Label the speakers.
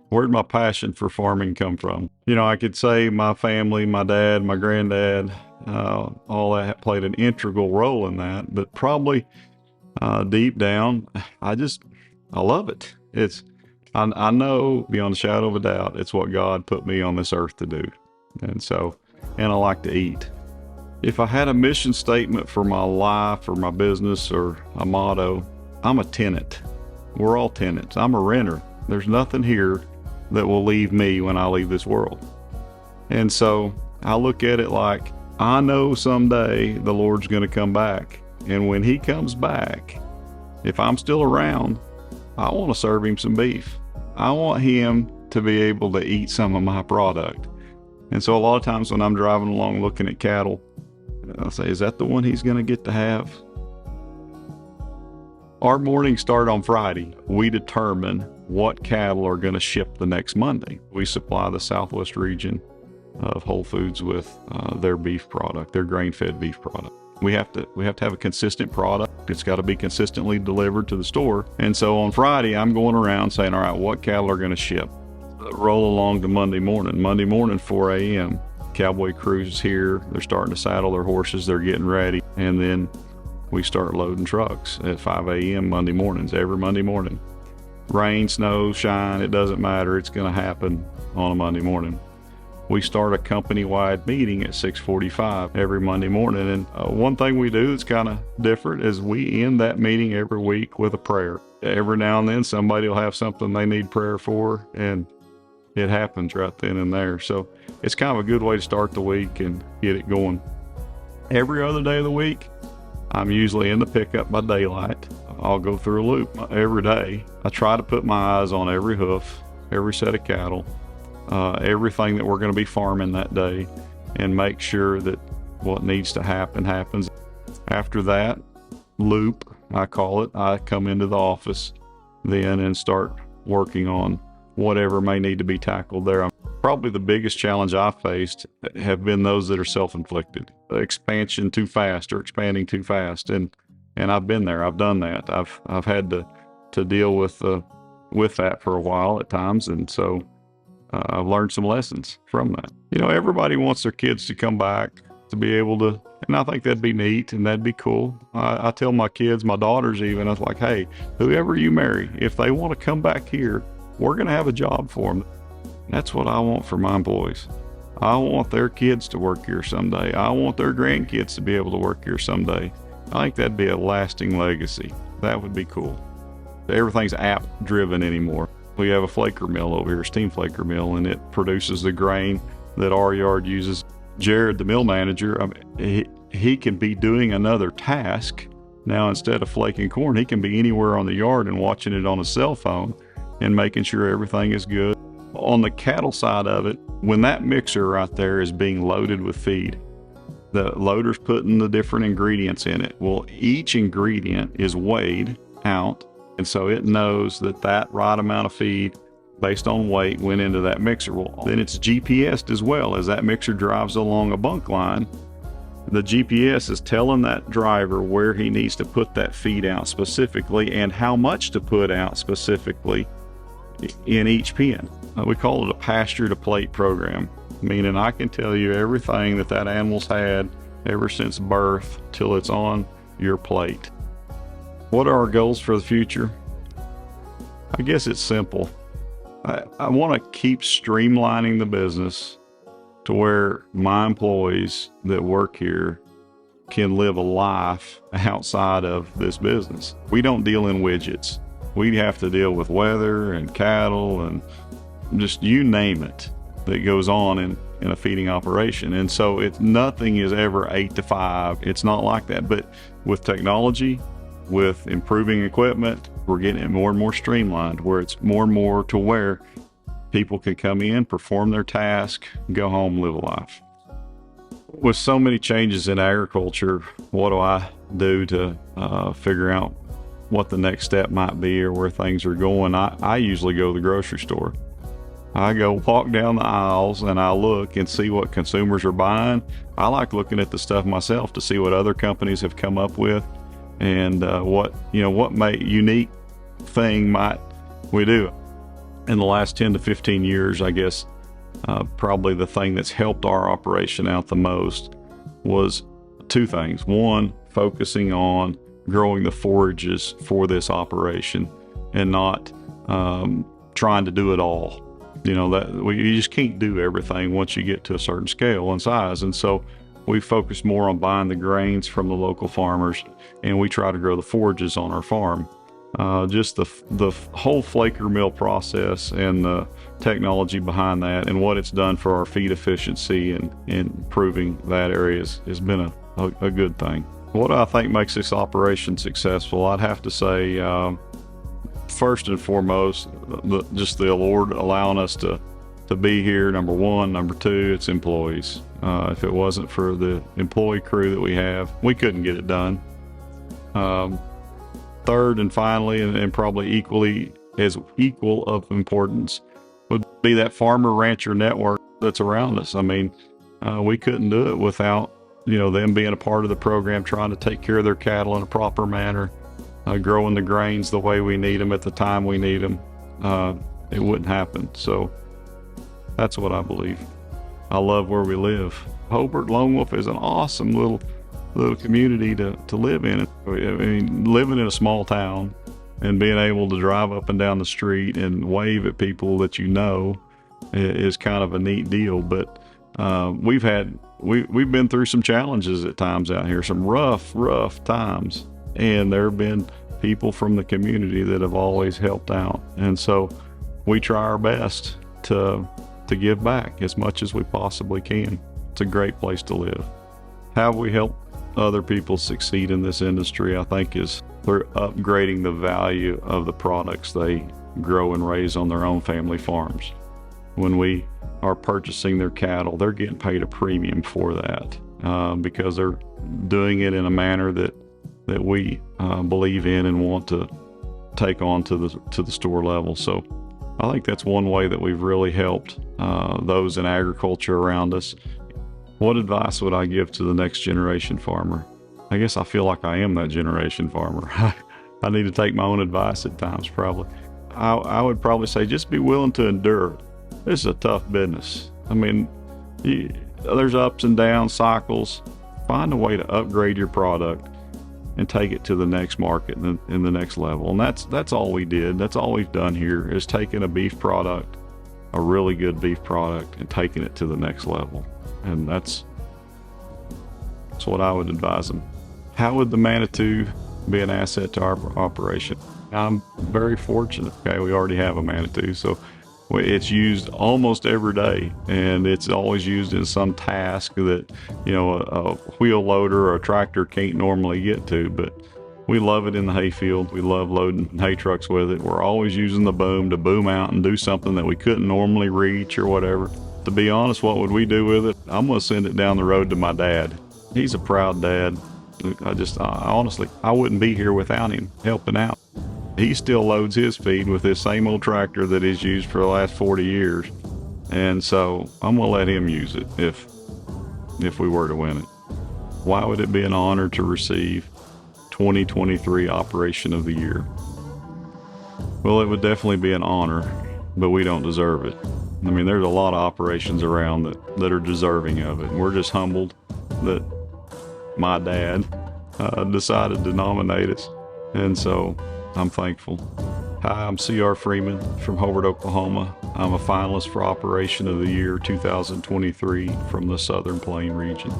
Speaker 1: Where'd my passion for farming come from? You know, I could say my family, my dad, my granddad, all that played an integral role in that, but probably deep down, I love it. I know beyond a shadow of a doubt, it's what God put me on this earth to do. And I like to eat. If I had a mission statement for my life or my business or a motto, I'm a tenant. We're all tenants. I'm a renter. There's nothing here that will leave me when I leave this world. And so I look at it like, I know someday the Lord's going to come back. And when he comes back, if I'm still around, I want to serve him some beef. I want him to be able to eat some of my product. And so a lot of times when I'm driving along looking at cattle, I'll say, is that the one he's going to get to have? Our mornings start on Friday. We determine what cattle are going to ship the next Monday. We supply the Southwest region of Whole Foods with their beef product, their grain-fed beef product. We have to have a consistent product. It's got to be consistently delivered to the store. And so on Friday, I'm going around saying, all right, what cattle are going to ship? Roll along to Monday morning. Monday morning, 4 a.m., cowboy crews is here. They're starting to saddle their horses. They're getting ready. And then we start loading trucks at 5 a.m. Monday mornings, every Monday morning. Rain, snow, shine, it doesn't matter. It's going to happen on a Monday morning. We start a company-wide meeting at 6:45 every Monday morning. And one thing we do that's kind of different is we end that meeting every week with a prayer. Every now and then somebody will have something they need prayer for, and it happens right then and there. So it's kind of a good way to start the week and get it going. Every other day of the week, I'm usually in the pickup by daylight. I'll go through a loop every day. I try to put my eyes on every hoof, every set of cattle, everything that we're going to be farming that day, and make sure that what needs to happen happens. After that loop, I call it, I come into the office then and start working on whatever may need to be tackled there. Probably the biggest challenge I've faced have been those that are self-inflicted. Expansion too fast or expanding too fast. And I've been there. I've done that. I've had to deal with that for a while at times. And so I've learned some lessons from that. You know, everybody wants their kids to come back to be able to, and I think that'd be neat and that'd be cool. I tell my kids, my daughters even, I was like, hey, whoever you marry, if they want to come back here, we're going to have a job for them. That's what I want for my employees. I want their kids to work here someday. I want their grandkids to be able to work here someday. I think that'd be a lasting legacy. That would be cool. Everything's app driven anymore. We have a flaker mill over here, steam flaker mill, and it produces the grain that our yard uses. Jared, the mill manager, he can be doing another task. Now, instead of flaking corn, he can be anywhere on the yard and watching it on a cell phone and making sure everything is good. On the cattle side of it, when that mixer right there is being loaded with feed, the loader's putting the different ingredients in it. Well, each ingredient is weighed out, and so it knows that right amount of feed based on weight went into that mixer. Well, then it's GPSed as well. As that mixer drives along a bunk line, the GPS is telling that driver where he needs to put that feed out specifically and how much to put out specifically in each pen. We call it a pasture to plate program, meaning I can tell you everything that animal's had ever since birth till it's on your plate. What are our goals for the future? I guess it's simple. I want to keep streamlining the business to where my employees that work here can live a life outside of this business. We don't deal in widgets. We have to deal with weather and cattle and just you name it that goes on in a feeding operation. And so nothing is ever 8 to 5. It's not like that. But with technology, with improving equipment, we're getting it more and more streamlined, where it's more and more to where people can come in, perform their task, go home, live a life. With so many changes in agriculture, what do I do to figure out what the next step might be or where things are going? I usually go to the grocery store. I go walk down the aisles and I look and see what consumers are buying. I like looking at the stuff myself to see what other companies have come up with and what unique thing might we do. in the last 10 to 15 years, I guess, probably the thing that's helped our operation out the most was two things. One, focusing on growing the forages for this operation and not trying to do it all. You just can't do everything once you get to a certain scale and size. And so we focus more on buying the grains from the local farmers, and we try to grow the forages on our farm. Just the whole flaker mill process and the technology behind that and what it's done for our feed efficiency and improving that area has been a good thing. What I think makes this operation successful, I'd have to say, first and foremost, just the Lord allowing us to be here, number one. Number two, it's employees. If it wasn't for the employee crew that we have, we couldn't get it done. Third and finally, and probably equal of importance, would be that farmer rancher network that's around us. I mean, we couldn't do it without them being a part of the program, trying to take care of their cattle in a proper manner, growing the grains the way we need them at the time we need them. It wouldn't happen. So that's what I believe. I love where we live. Hobart Lone Wolf is an awesome little community to live in. I mean, living in a small town and being able to drive up and down the street and wave at people that is kind of a neat deal. But we've been through some challenges at times out here, some rough times, and there have been people from the community that have always helped out. And so we try our best to give back as much as we possibly can. It's a great place to live. How we help other people succeed in this industry, I think, is through upgrading the value of the products they grow and raise on their own family farms. When we are purchasing their cattle, they're getting paid a premium for that because they're doing it in a manner that we believe in and want to take on to the store level. So I think that's one way that we've really helped those in agriculture around us. What advice would I give to the next generation farmer? I guess I feel like I am that generation farmer. I need to take my own advice at times, probably. I would probably say just be willing to endure. This is a tough business. I mean, there's ups and downs, cycles. Find a way to upgrade your product and take it to the next market and the next level. And that's all we did. That's all we've done here, is taking a beef product, a really good beef product, and taking it to the next level. And that's what I would advise them. How would the Manitou be an asset to our operation? I'm very fortunate. Okay, we already have a Manitou, so it's used almost every day, and it's always used in some task that a wheel loader or a tractor can't normally get to. But we love it in the hayfield. We love loading hay trucks with it. We're always using the boom to boom out and do something that we couldn't normally reach or whatever. To be honest, what would we do with it? I'm going to send it down the road to my dad. He's a proud dad. Honestly, I wouldn't be here without him helping out. He still loads his feed with this same old tractor that he's used for the last 40 years. And so I'm going to let him use it if we were to win it. Why would it be an honor to receive 2023 Operation of the Year? Well, it would definitely be an honor, but we don't deserve it. I mean, there's a lot of operations around that are deserving of it. And we're just humbled that my dad decided to nominate us. And so I'm thankful. Hi, I'm C.R. Freeman from Hobart, Oklahoma. I'm a finalist for Operation of the Year 2023 from the Southern Plain region.